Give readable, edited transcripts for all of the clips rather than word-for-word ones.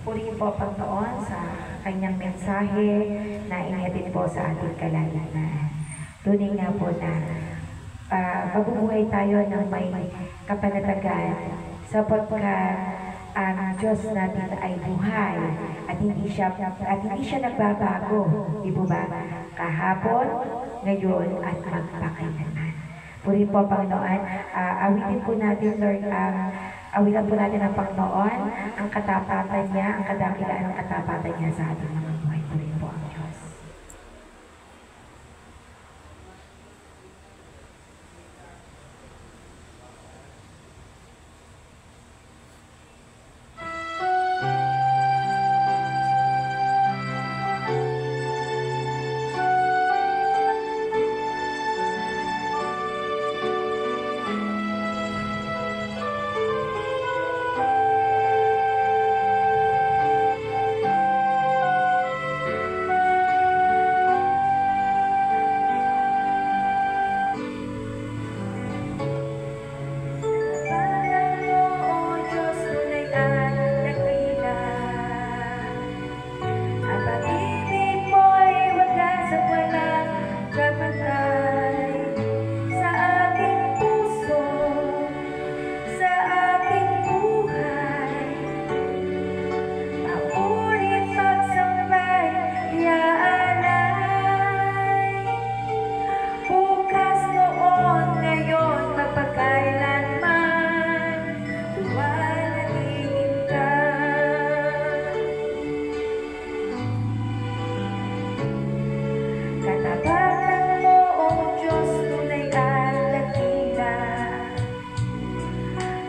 Purihin po Panginoon sa kanyang mensahe na inihatid po sa ating kalaliman. Tunay nga po na mabubuhay tayo ng may kapanatagan sapagkat ang Diyos natin ay buhay at hindi siya nagbabago. Di po ba? Kahapon, ngayon at magpakailanman. Purihin po Panginoon. Awitin po natin, Lord, awitan po natin ang Panginoon, ang katapatan niya, ang kadakilaan ng katapatan niya sa ating mga buhay. Purihin po ang Diyos.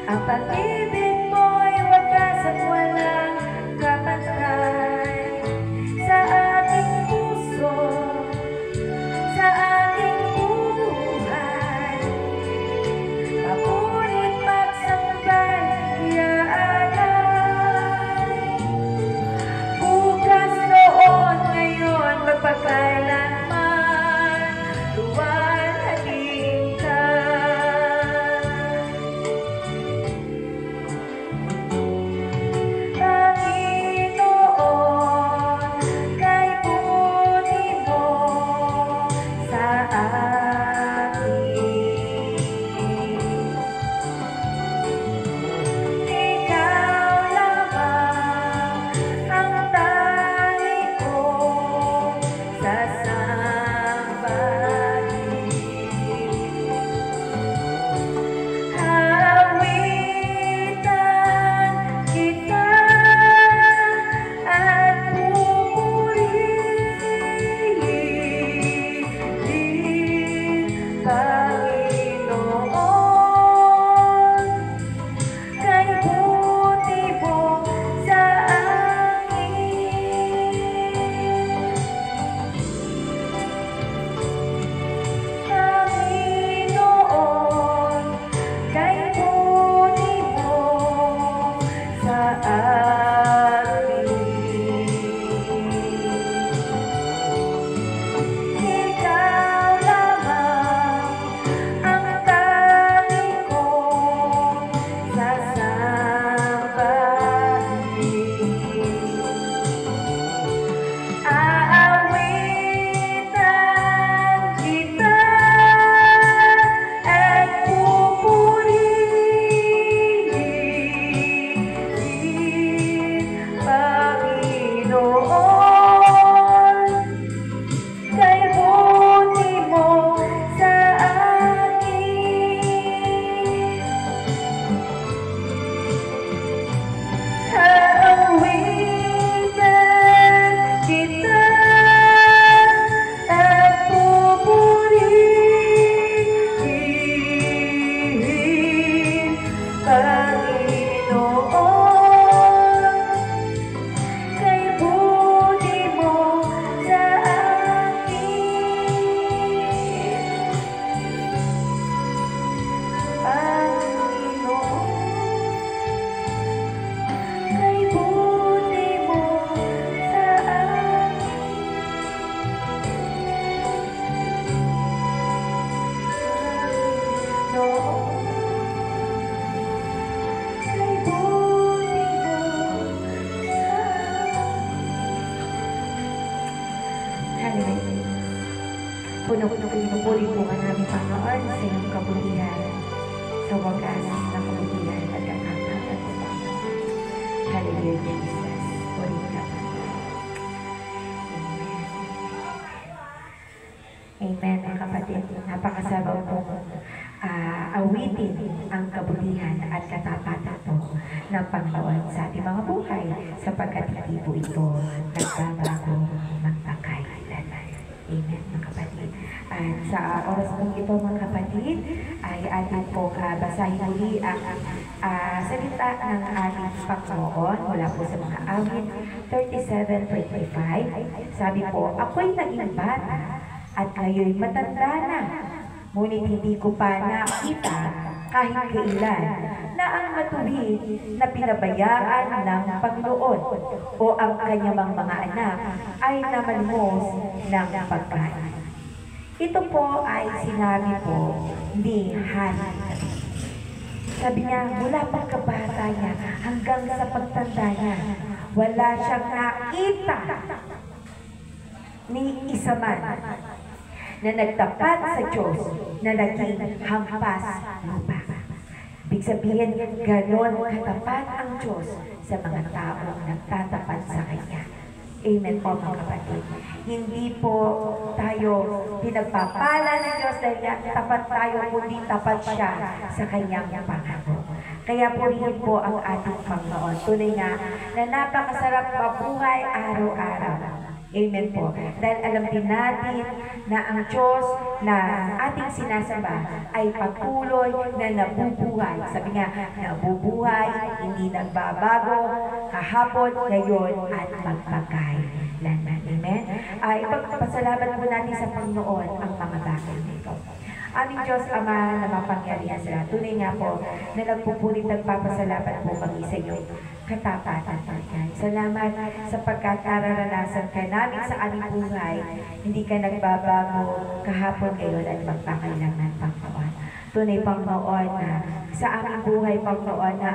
Ang pag-ibig mo'y wagas at walang kapantay sa aking puso, sa aking buhay. Papunit pagsambay, iaalay. Bukas, noon, ngayon, magpakailanman, luwalhatiin ka. pinupuri po ka namin, Panginoon, sa iyong kabutihan, sa wagas ng kabutihan at katapat. Hallelujah, Jesus. Puri ka, Panginoon. Amen, mga kapatid. Napakasabaw po awitin ang kabutihan at katapatan po ng Panginoon sa ating mga buhay sapagkat hindi po ito nagbabago magpakailanman. Amen, mga kapatid. At sa oras po ito, mga kapatid, ay atin po basahin muli ang salita ng ating Panginoon mula po sa mga awit 37:25. Sabi po, ako'y naging bata at ngayon matanda na, ngunit hindi ko pa nakita kahit kailan na ang matuwid na pinabayaan ng Panginoon o ang kanyang mga anak ay namalmos ng pagkain. Ito po ay sinabi po ni Hana. Sabi niya, mula pagkabata niya hanggang sa pagtanda niya, wala siyang nakita ni isa man na nagtapat sa Diyos na naging hampas lupa. Ibig sabihin, ganon katapat ang Diyos sa mga taong nagtatapat sa Kanya. Amen po, mga kapatid. Hindi po tayo pinagpapala ng Diyos dahil tapat tayo, kundi tapat siya sa Kanyang pangako. Kaya purihin po ang ating Panginoon. Tunay nga na napakasarap mabuhay araw-araw. Amen po. Dahil alam din natin na ang Diyos na ating sinasamba ay patuloy na nabubuhay. Sabi nga, nabubuhay, hindi nagbabago, kahapon, ngayon, at magpakailanman. Amen? Ipagpasalamat po natin sa Panginoon ang mga bagay nito. Aming Diyos Ama na mapangyarihan sila. Tunay nga po na nagpupulit nagpapasalamat po kami sa iyong katapatan. Salamat sapagkat nararanasan ka namin sa aming buhay. Hindi ka nagbabago kahapon, ngayon at magpakailangan, Panginoon. Tunay, Panginoon, na sa aming buhay, Panginoon, na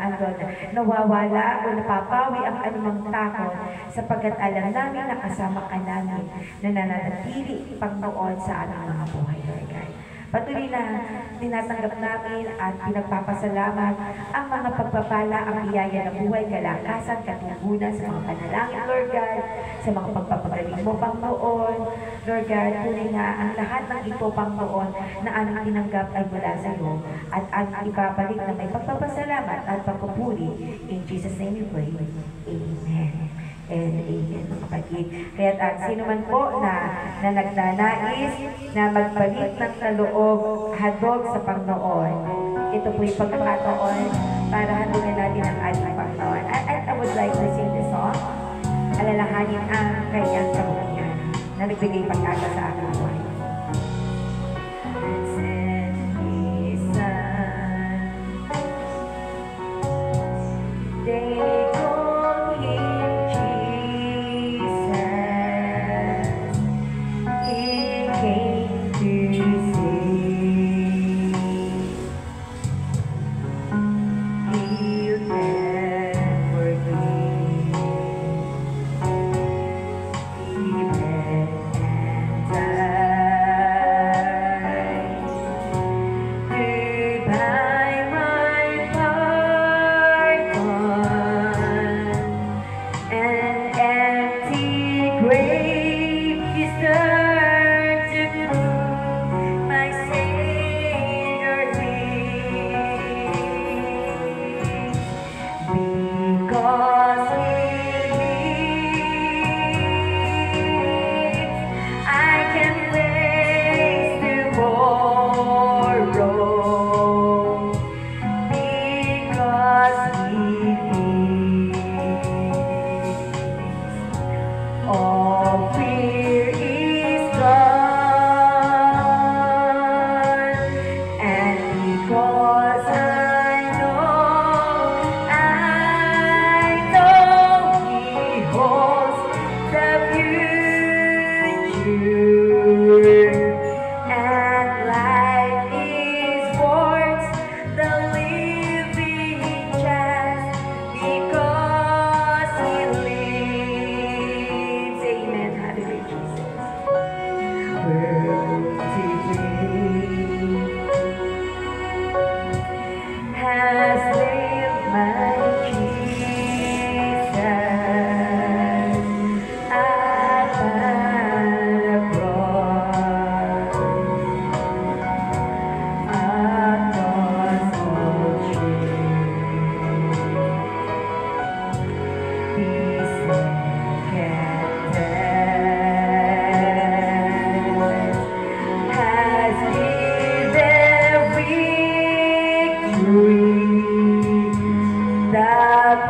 nawawala o napapawi ang anumang takot sapagkat alam namin na kasama ka namin na nananatili, Panginoon, sa aming mga buhay, Lord God. Patuloy na tinatanggap namin at pinagpapasalamat ang mga pagpapala, ang biyaya ng buhay, kalakasan, katugunan sa mga panalangin, Lord God, sa mga pagpapagaling mo, Panginoon. Lord God, tunay nga ang lahat ng ito, Panginoon, na aming tinanggap ay mula sa iyo at aming ibabalik na may pagpapasalamat at pagpupuri. In Jesus' name we pray. Amen. And amen, mga kapatid. Kaya sino man po na nagnanais na magbalik ng kaloob hadog sa Panginoon, ito po yung pagkakataon para handogin natin ang ating Panginoon. I would like to sing the song, alalahanin ang kanyang kabutihan na nagbigay pag-asa sa ating buhay.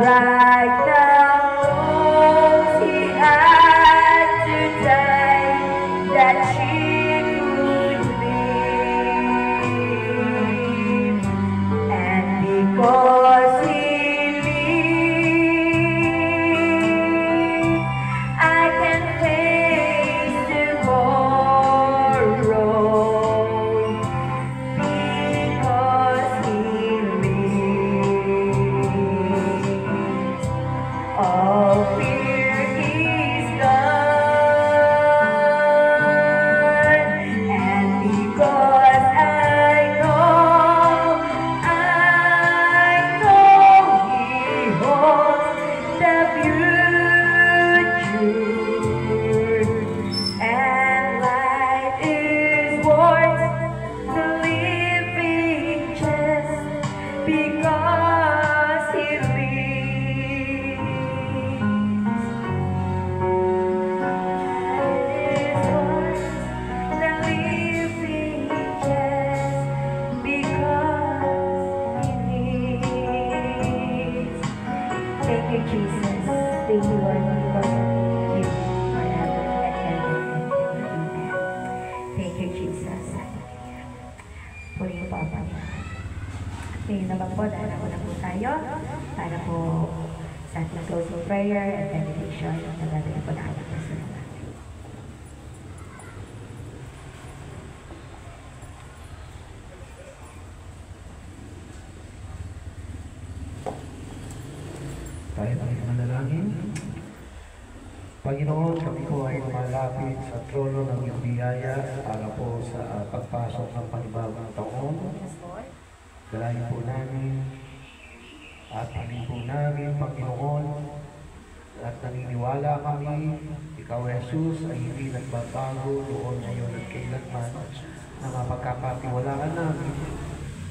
right now he had to die that she could live, and because he lived, I can face tomorrow. Because he lives, all fear is gone, and because I know he holds the future, and life is worth the living just because he lives. Life is worth the living just because he lives. Thank you, Jesus. Thank you, Lord, because you forever and ever. Amen. Thank you, Jesus. Purihin po ang Panginoon. Ngayon naman po, dahil ako na po tayo para po sa ating closing prayer and benediction na gagawin po na ating kasunod natin. Tayo ay manalangin. Panginoon, kami po ay lumalapit sa trono ng iyong biyaya para po sa pagpasok ng panibagong taon. Dalayan po namin at alin po namin, Panginoon, at naniniwala kami, Ikaw, Jesus, ay hindi nagbabago doon ngayon at kailanman na mapagkakatiwalaan namin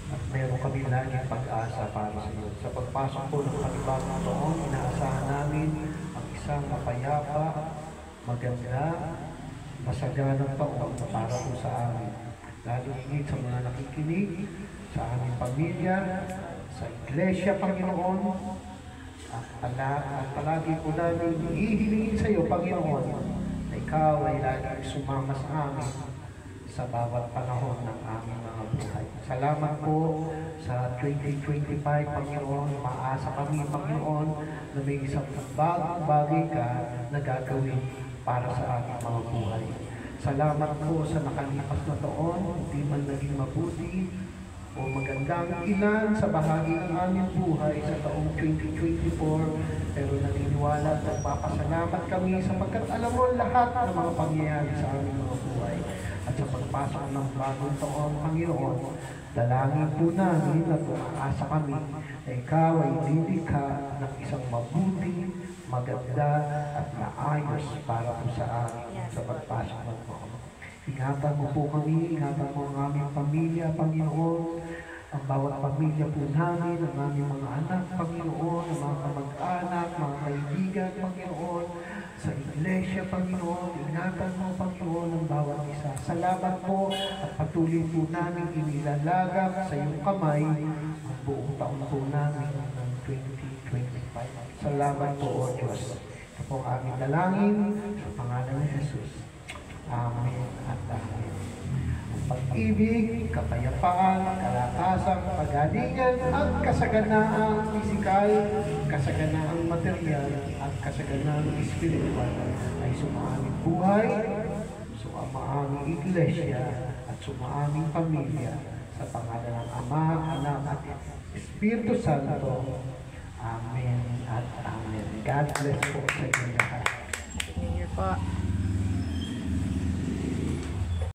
at meron kami laging pag-asa para sa iyo. Sa pagpasok po ng panibagong taon, inaasahan namin ang isang mapayapa, maganda, masaganang taon para po sa amin. Lalo higit sa mga nakikinig, sa aming pamilya, sa iglesia, Panginoon, at palagi po namin hihilingin sa iyo, Panginoon, na ikaw ay laging sumama sa amin sa bawat panahon ng aming mga buhay. Salamat po sa 2025, Panginoon. Maasa kami, Panginoon, na may isang bagong bagay ka na gagawin para sa aming mga buhay. Salamat po sa nakalipas na taon, hindi man naging mabuti o magandang ilan sa bahagi ng aming buhay sa taong 2024, pero naniniwala at nagpapasalamat kami sapagkat alam mo lahat ng mga pangyayari sa aming mga buhay. At sa pagpasok ng bagong taon, Panginoon, dalangin po namin at umaasa kami na ikaw ay lilikha ng isang mabuti, maganda at maayos para po sa amin sa pagpasok ng taon. Ingatan mo po kami, ingatan mo ang aming pamilya, Panginoon, ang bawat pamilya po namin, ang aming mga anak, Panginoon, ang mga kamag-anak, mga kaibigan, Panginoon, sa iglesia, Panginoon, ingatan mo, Panginoon, ang bawat isa. Salamat po at patuloy po namin inilalagak sa iyong kamay ang buong taon po namin ng 2025. Salamat po, O Diyos. Ito po ang aming dalangin sa pangalan ng Jesus. Amen at amen. Ang pag-ibig, kapayapaan, kalakasan, pagalingan, at kasaganaang pisikal, kasaganaang material, at kasaganaang espiritual ay sumaaming buhay, sumaaming iglesia, at sumaaming pamilya sa pangalan ng Ama, Anak, at Espiritu Santo. Amen at amen. God bless po sa inyo lahat.